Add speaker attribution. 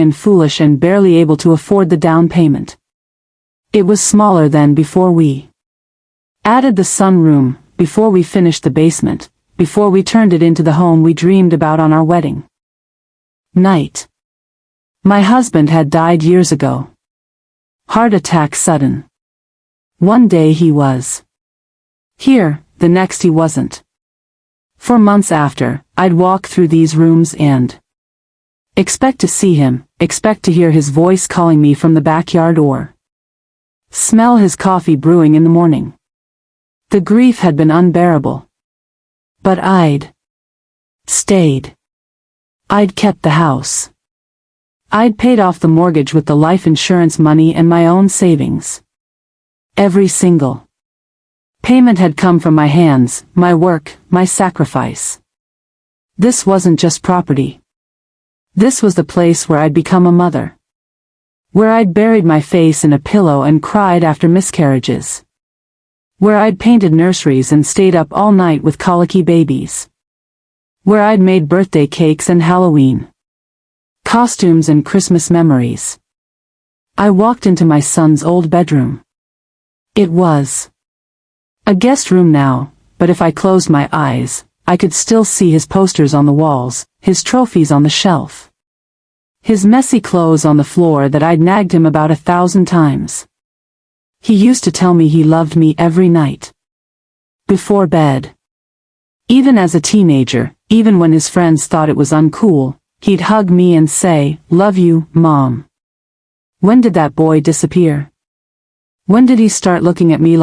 Speaker 1: and foolish and barely able to afford the down payment. It was smaller than before we added the sunroom, before we finished the basement, before we turned it into the home we dreamed about on our wedding night. My husband had died years ago. Heart attack sudden. One day he was here, the next he wasn't. For months after, I'd walk through these rooms and expect to see him, expect to hear his voice calling me from the backyard or smell his coffee brewing in the morning. The grief had been unbearable. But I'd stayed. I'd kept the house. I'd paid off the mortgage with the life insurance money and my own savings. Every single payment had come from my hands, my work, my sacrifice. This wasn't just property. This was the place where I'd become a mother. Where I'd buried my face in a pillow and cried after miscarriages. Where I'd painted nurseries and stayed up all night with colicky babies. Where I'd made birthday cakes and Halloween costumes and Christmas memories. I walked into my son's old bedroom. It was a guest room now, but if I closed my eyes, I could still see his posters on the walls, his trophies on the shelf. His messy clothes on the floor that I'd nagged him about 1,000 times. He used to tell me he loved me every night. Before bed. Even as a teenager, even when his friends thought it was uncool, he'd hug me and say, "Love you, Mom." When did that boy disappear? When did he start looking at me like